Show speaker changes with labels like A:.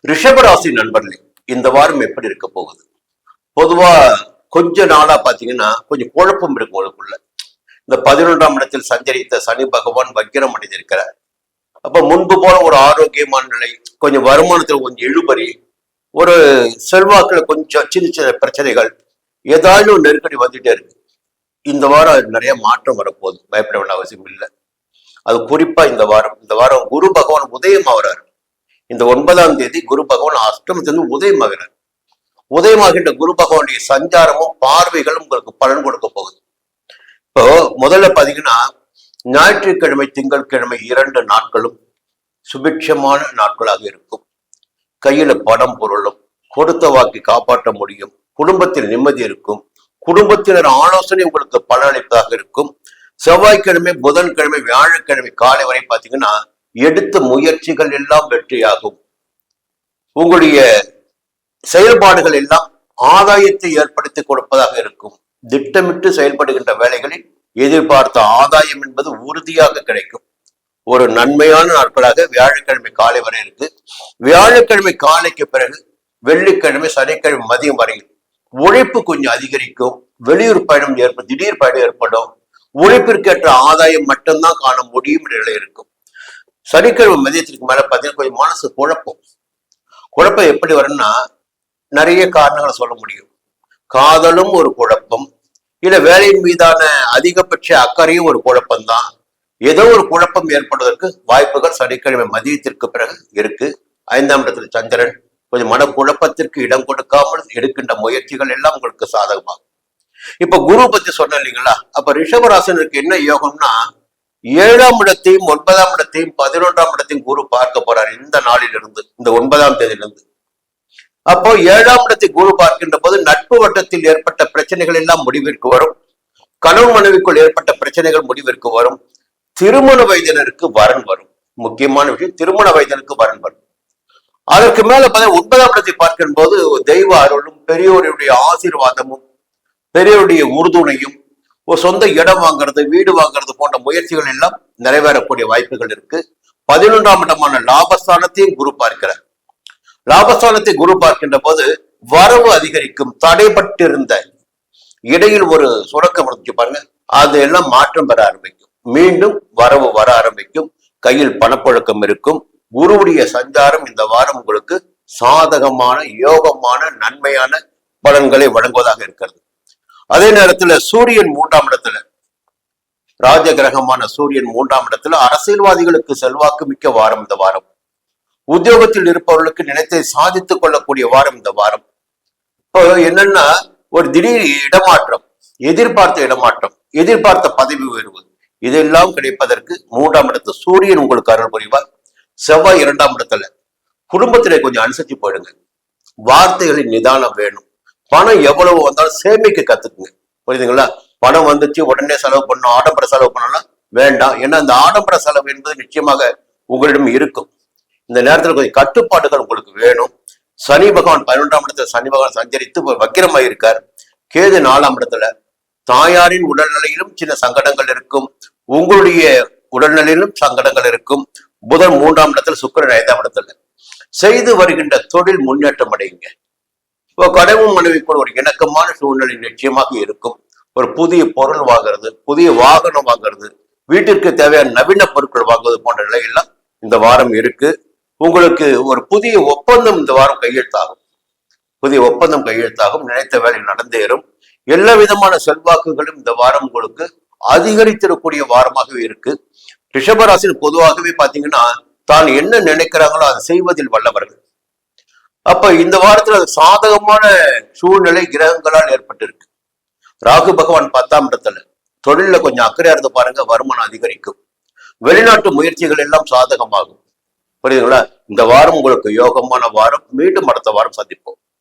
A: ரிஷபராசி நண்பர்களே, இந்த வாரம் எப்படி இருக்க போகுது? பொதுவா கொஞ்ச நாளா பாத்தீங்கன்னா கொஞ்சம் குழப்பம் இருக்கு உங்களுக்குள்ள. இந்த 11ஆம் இடத்தில் சஞ்சரித்த சனி பகவான் வக்கிரம் அடைந்திருக்கிறார். அப்ப முன்பு போல ஒரு ஆரோக்கியமான நிலை, கொஞ்சம் வருமானத்துல கொஞ்சம் இழுபறி, ஒரு செல்வாக்குல கொஞ்சம் சின்ன சின்ன பிரச்சனைகள், ஏதாவது ஒரு நெருக்கடி வந்துட்டே இருக்கு. இந்த வாரம் நிறைய மாற்றம் வரப்போகுது, பயப்பட வேண்டிய அவசியம் இல்லை. அது குறிப்பா இந்த வாரம் குரு பகவான் உதயமாகிறார். இந்த 9ஆம் தேதி குரு பகவான் அஷ்டமத்திலிருந்து உதயமாகிறார். உதயமாகின்ற குரு பகவானுடைய சஞ்சாரமும் பார்வைகளும் உங்களுக்கு பலன் கொடுக்க போகுது. இப்போ முதல்ல பாத்தீங்கன்னா ஞாயிற்றுக்கிழமை திங்கட்கிழமை 2 நாட்களும் சுபிட்சமான நாட்களாக இருக்கும். கையில பணம் பொருளும், கொடுத்த வாக்கை காப்பாற்ற முடியும், குடும்பத்தில் நிம்மதி இருக்கும், குடும்பத்தினர் ஆலோசனை உங்களுக்கு பலனளிப்பதாக இருக்கும். செவ்வாய்க்கிழமை புதன்கிழமை வியாழக்கிழமை காலை வரை பாத்தீங்கன்னா எடுத்த முயற்சிகள் எல்லாம் வெற்றியாகும். உங்களுடைய செயல்பாடுகள் எல்லாம் ஆதாயத்தை ஏற்படுத்தி கொடுப்பதாக இருக்கும். திட்டமிட்டு செயல்படுகின்ற வேலைகளில் எதிர்பார்த்த ஆதாயம் என்பது உறுதியாக கிடைக்கும். ஒரு நன்மையான நாட்களாக வியாழக்கிழமை காலை வரை இருக்கு. வியாழக்கிழமை காலைக்கு பிறகு வெள்ளிக்கிழமை சனிக்கிழமை மதியம் வரையில் உழைப்பு கொஞ்சம் அதிகரிக்கும். வெளியூர் பயணம் திடீர் பயணம் ஏற்படும். உழைப்பிற்கேற்ற ஆதாயம் மட்டும்தான் காண முடியும் நிலை இருக்கும். சனிக்கிழமை மதியத்திற்கு மேல பார்த்தீங்கன்னா கொஞ்சம் மனசு குழப்பம் எப்படி வரும்னா நிறைய காரணங்களை சொல்ல முடியும். காதலும் ஒரு குழப்பம், இல்ல வேலையின் மீதான அதிகபட்ச அக்கறையும் ஒரு குழப்பம்தான். ஏதோ ஒரு குழப்பம் ஏற்படுவதற்கு வாய்ப்புகள் சனிக்கிழமை மதியத்திற்கு பிறகு இருக்கு. 5ஆம் இடத்துல சந்திரன் கொஞ்சம் மனக்குழப்பத்திற்கு இடம் கொடுக்காமல் எடுக்கின்ற முயற்சிகள் எல்லாம் உங்களுக்கு சாதகமாகும். இப்ப குரு பத்தி சொன்ன இல்லைங்களா? அப்ப ரிஷபராசனுக்கு என்ன யோகம்னா 7ஆம் இடத்தையும் 9ஆம் இடத்தையும் 11ஆம் இடத்தையும் குரு பார்க்க போறார் இந்த நாளிலிருந்து, இந்த 9ஆம் தேதியிலிருந்து. அப்போ 7ஆம் இடத்தை குரு பார்க்கின்ற போது நட்பு வட்டத்தில் ஏற்பட்ட பிரச்சனைகள் எல்லாம் முடிவிற்கு வரும். கணவன் மனைவிக்குள் ஏற்பட்ட பிரச்சனைகள் முடிவிற்கு வரும். திருமண வயதினருக்கு வரன் வரும். முக்கியமான விஷயம், திருமண வயதினருக்கு வரன் வரும். அதற்கு மேல 9ஆம் இடத்தை பார்க்கின்ற போது தெய்வ அருளும், பெரியோருடைய ஆசீர்வாதமும், பெரியோருடைய உறுதுணையும், ஒரு சொந்த இடம் வாங்குறது, வீடு வாங்குறது போன்ற முயற்சிகள் எல்லாம் நிறைவேறக்கூடிய வாய்ப்புகள் இருக்கு. 11ஆம் இடமான லாபஸ்தானத்தையும் குரு பார்க்கிறார். லாபஸ்தானத்தை குரு பார்க்கின்ற போது வரவு அதிகரிக்கும். தடைபட்டிருந்த இடையில் ஒரு சுரக்கம் இருந்துச்சு பாருங்க, அது எல்லாம் மாற்றம் பெற ஆரம்பிக்கும். மீண்டும் வரவு வர ஆரம்பிக்கும். கையில் பணப்புழக்கம் இருக்கும். குருவுடைய சஞ்சாரம் இந்த வாரம் உங்களுக்கு சாதகமான யோகமான நன்மையான பலன்களை வழங்குவதாக இருக்கிறது. அதே நேரத்துல சூரியன் 3ஆம் இடத்துல, ராஜ கிரகமான சூரியன் 3ஆம் இடத்துல அரசியல்வாதிகளுக்கு செல்வாக்கு மிக்க வாரம் இந்த வாரம். உத்தியோகத்தில் இருப்பவர்களுக்கு நினைத்தை சாதித்துக் கொள்ளக்கூடிய வாரம் இந்த வாரம். இப்போ என்னன்னா ஒரு திடீர் இடமாற்றம், எதிர்பார்த்த பதவி உயர்வு, இதெல்லாம் கிடைப்பதற்கு 3ஆம் இடத்துல சூரியன் உங்களுக்கு அருள் புரிவார். செவ்வாய் 2ஆம் இடத்துல. குடும்பத்திலே கொஞ்சம் அனுசரிச்சு போயிடுங்க. வார்த்தைகளின் நிதானம் வேணும். பணம் எவ்வளவு வந்தாலும் சேமிக்க கத்துக்குங்க. புரியுதுங்களா? பணம் வந்துச்சு உடனே செலவு பண்ணணும், ஆடம்பர செலவு பண்ணலாம் வேண்டாம். ஏன்னா அந்த ஆடம்பர செலவு என்பது நிச்சயமாக உங்களிடம் இருக்கும். இந்த நேரத்தில் கொஞ்சம் கட்டுப்பாடுகள் உங்களுக்கு வேணும். சனி பகவான் 11ஆம் இடத்துல சனி பகவான் சஞ்சரித்து வக்கிரமாக இருக்கார். கேது 4ஆம் இடத்துல. தாயாரின் உடல்நிலையிலும் சின்ன சங்கடங்கள் இருக்கும். உங்களுடைய உடல்நிலையிலும் சங்கடங்கள் இருக்கும். புதன் 3ஆம் இடத்துல, சுக்கிரன் 5ஆம் இடத்துல. செய்து வருகின்ற தொழில் முன்னேற்றம் அடையுங்க. இப்போ கணவன் மனைவி கூட ஒரு இணக்கமான சூழ்நிலை நிச்சயமாக இருக்கும். ஒரு புதிய பொருள் வாங்குறது, புதிய வாகனம் வாங்குறது, வீட்டிற்கு தேவையான நவீன பொருட்கள் வாங்குவது போன்ற நிலையெல்லாம் இந்த வாரம் இருக்கு. உங்களுக்கு ஒரு புதிய ஒப்பந்தம் இந்த வாரம் கையெழுத்தாகும். நினைத்த வேலை நடந்தேறும். எல்லா விதமான செல்வாக்குகளும் இந்த வாரம் உங்களுக்கு அதிகரித்திடக்கூடிய வாரமாகவே இருக்கு. ரிஷபராசின் பொதுவாகவே பாத்தீங்கன்னா தான் என்ன நினைக்கிறாங்களோ அதை செய்வதில் வல்லவர்கள். அப்ப இந்த வாரத்துல சாதகமான சூழ்நிலை கிரகங்களால் ஏற்பட்டிருக்கு. ராகு பகவான் 10ஆம் இடத்துல. தொழில கொஞ்சம் அக்கறையா இருந்து பாருங்க, வருமானம் அதிகரிக்கும். வெளிநாட்டு முயற்சிகள் எல்லாம் சாதகமாகும். புரியுதுங்களா? இந்த வாரம் உங்களுக்கு யோகமான வாரம். மீண்டும் அடுத்த வாரம் சந்திப்போம்.